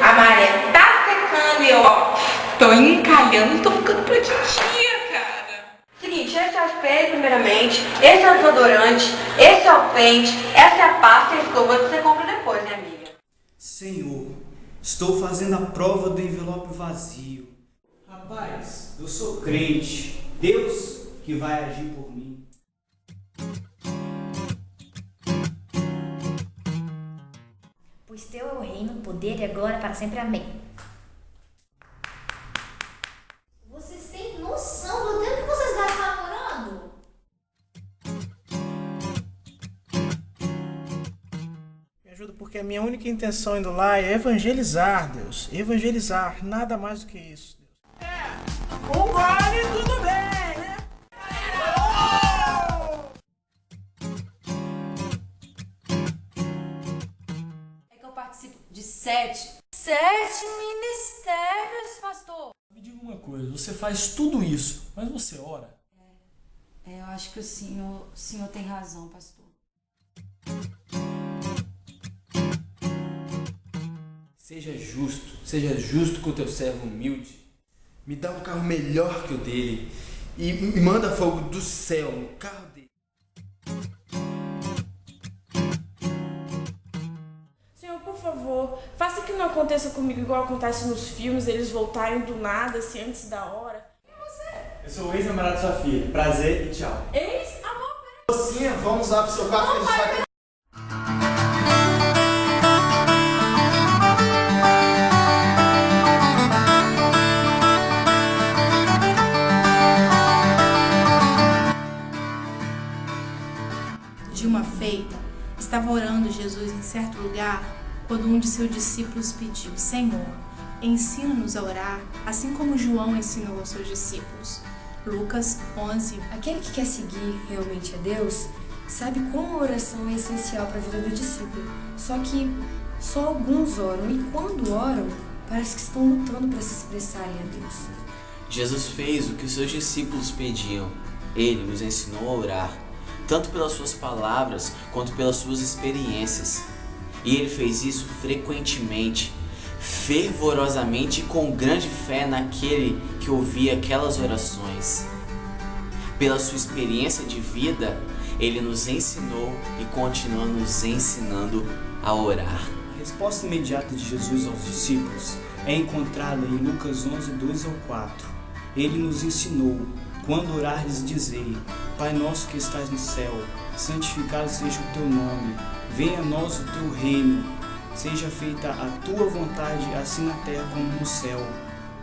A maré tá secando e eu, tô encalhando, tô ficando pra titia, cara. Seguinte, esse é o espelho primeiramente, esse é o desodorante, esse é o pente, essa é a pasta e a escova que você compra depois, né, amiga? Senhor, estou fazendo a prova do envelope vazio. Rapaz, eu sou crente, Deus que vai agir por mim. Pois teu é o reino, o poder e a glória para sempre. Amém. Vocês têm noção do tempo que vocês gastaram orando? Me ajuda, porque a minha única intenção indo lá é evangelizar, Deus. Evangelizar, nada mais do que isso. Um gole tudo bem, né? Participo de sete ministérios, pastor. Me diga uma coisa, você faz tudo isso, mas você ora? Eu acho que o senhor tem razão, pastor. Seja justo com o teu servo humilde. Me dá um carro melhor que o dele e me manda fogo do céu no carro dele. Por favor, faça que não aconteça comigo igual acontece nos filmes, eles voltarem do nada, assim, antes da hora. E você? Eu sou o ex-namorado da sua filha. Prazer e tchau. Ex-amor? Mocinha, vamos lá pro seu quarto que a gente vai ter... De uma feita, estava orando Jesus em certo lugar quando um de seus discípulos pediu: Senhor, ensina-nos a orar, assim como João ensinou aos seus discípulos. Lucas 11. Aquele que quer seguir realmente a Deus sabe como a oração é essencial para a vida do discípulo. Só que só alguns oram e quando oram, parece que estão lutando para se expressarem a Deus. Jesus fez o que os seus discípulos pediam. Ele os ensinou a orar, tanto pelas suas palavras quanto pelas suas experiências. E ele fez isso frequentemente, fervorosamente e com grande fé naquele que ouvia aquelas orações. Pela sua experiência de vida, ele nos ensinou e continua nos ensinando a orar. A resposta imediata de Jesus aos discípulos é encontrada em Lucas 11, 2 ao 4. Ele nos ensinou: quando orares, dizei: Pai nosso que estás no céu, santificado seja o teu nome, venha a nós o teu reino, seja feita a tua vontade, assim na terra como no céu.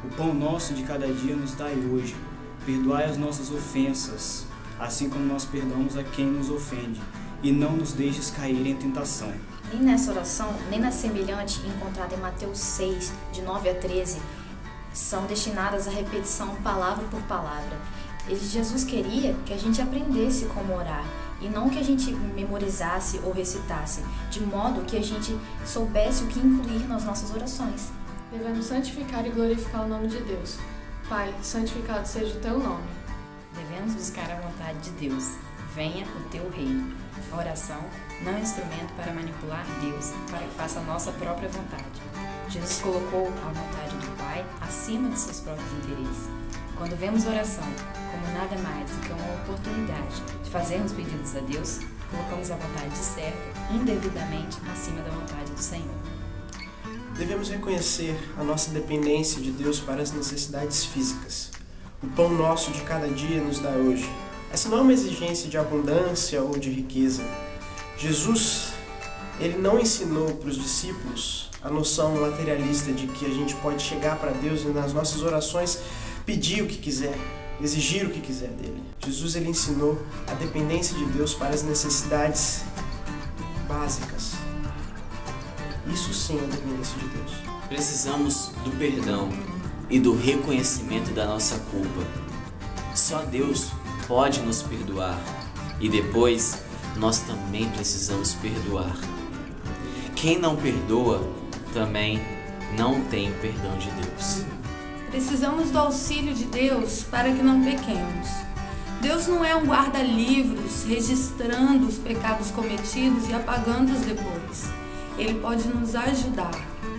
O pão nosso de cada dia nos dai hoje. Perdoai as nossas ofensas, assim como nós perdoamos a quem nos ofende, e não nos deixes cair em tentação. Nem nessa oração, nem na semelhante encontrada em Mateus 6, de 9 a 13, são destinadas à repetição palavra por palavra. Jesus queria que a gente aprendesse como orar e não que a gente memorizasse ou recitasse, de modo que a gente soubesse o que incluir nas nossas orações. Devemos santificar e glorificar o nome de Deus. Pai, santificado seja o teu nome. Devemos buscar a vontade de Deus. Venha o teu reino. A oração não é instrumento para manipular Deus, para que faça a nossa própria vontade. Jesus colocou a vontade do Pai acima de seus próprios interesses. Quando vemos oração como nada mais do que uma oportunidade de fazermos pedidos a Deus, colocamos a vontade de servo indevidamente acima da vontade do Senhor. Devemos reconhecer a nossa dependência de Deus para as necessidades físicas. O pão nosso de cada dia nos dá hoje. Essa não é uma exigência de abundância ou de riqueza. Jesus, ele não ensinou para os discípulos a noção materialista de que a gente pode chegar para Deus e nas nossas orações pedir o que quiser, exigir o que quiser dele. Jesus, ele ensinou a dependência de Deus para as necessidades básicas. Isso sim é a dependência de Deus. Precisamos do perdão e do reconhecimento da nossa culpa. Só Deus pode nos perdoar e depois nós também precisamos perdoar. Quem não perdoa também não têm o perdão de Deus. Precisamos do auxílio de Deus para que não pequemos. Deus não é um guarda-livros registrando os pecados cometidos e apagando-os depois. Ele pode nos ajudar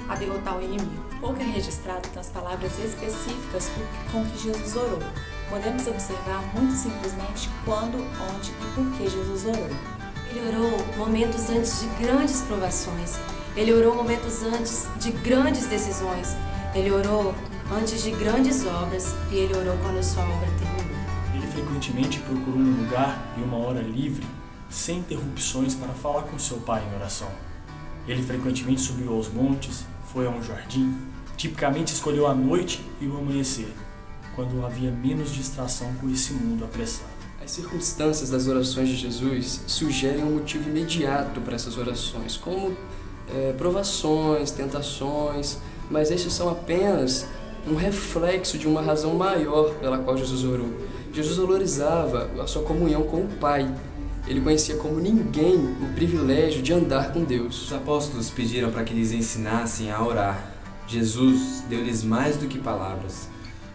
a derrotar o inimigo. Pouco é registrado nas palavras específicas com que Jesus orou. Podemos observar muito simplesmente quando, onde e por que Jesus orou. Ele orou momentos antes de grandes provações. Ele orou momentos antes de grandes decisões. Ele orou antes de grandes obras e ele orou quando a sua obra terminou. Ele frequentemente procurou um lugar e uma hora livre, sem interrupções, para falar com seu Pai em oração. Ele frequentemente subiu aos montes, foi a um jardim, tipicamente escolheu a noite e o amanhecer, quando havia menos distração com esse mundo apressado. As circunstâncias das orações de Jesus sugerem um motivo imediato para essas orações, como provações, tentações, mas estes são apenas um reflexo de uma razão maior pela qual Jesus orou. Jesus valorizava a sua comunhão com o Pai. Ele conhecia como ninguém o privilégio de andar com Deus. Os apóstolos pediram para que lhes ensinassem a orar. Jesus deu-lhes mais do que palavras,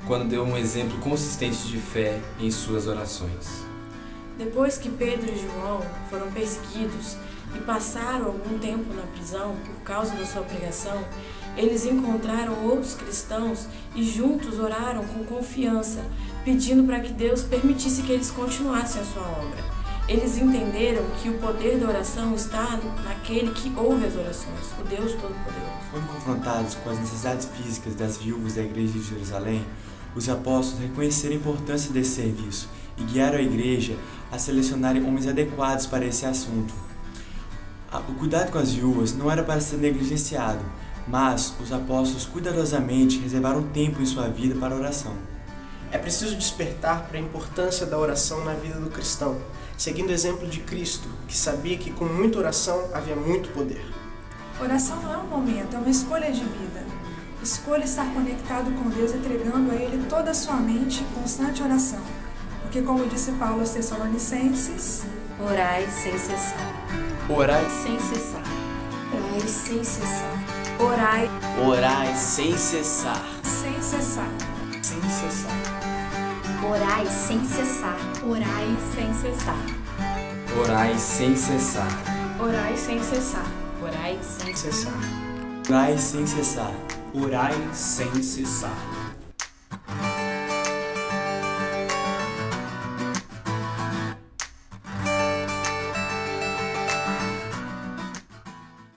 quando deu um exemplo consistente de fé em suas orações. Depois que Pedro e João foram perseguidos e passaram algum tempo na prisão por causa da sua pregação, eles encontraram outros cristãos e juntos oraram com confiança, pedindo para que Deus permitisse que eles continuassem a sua obra. Eles entenderam que o poder da oração está naquele que ouve as orações, o Deus Todo-Poderoso. Quando confrontados com as necessidades físicas das viúvas da igreja de Jerusalém, os apóstolos reconheceram a importância desse serviço e guiaram a igreja a selecionarem homens adequados para esse assunto. O cuidado com as viúvas não era para ser negligenciado, mas os apóstolos cuidadosamente reservaram tempo em sua vida para a oração. É preciso despertar para a importância da oração na vida do cristão, seguindo o exemplo de Cristo, que sabia que com muita oração havia muito poder. Oração não é um momento, é uma escolha de vida. Escolha estar conectado com Deus, entregando a Ele toda a sua mente em constante oração. Porque, como disse Paulo aos Tessalonicenses, orai sem cessar. Orai sem cessar. Orai sem cessar. Orai. Orai sem cessar. Sem cessar. Sem cessar. Orai sem cessar. Orai sem cessar. Orai sem cessar. Orai sem cessar. Orai sem cessar. Orai sem cessar. Orai sem cessar.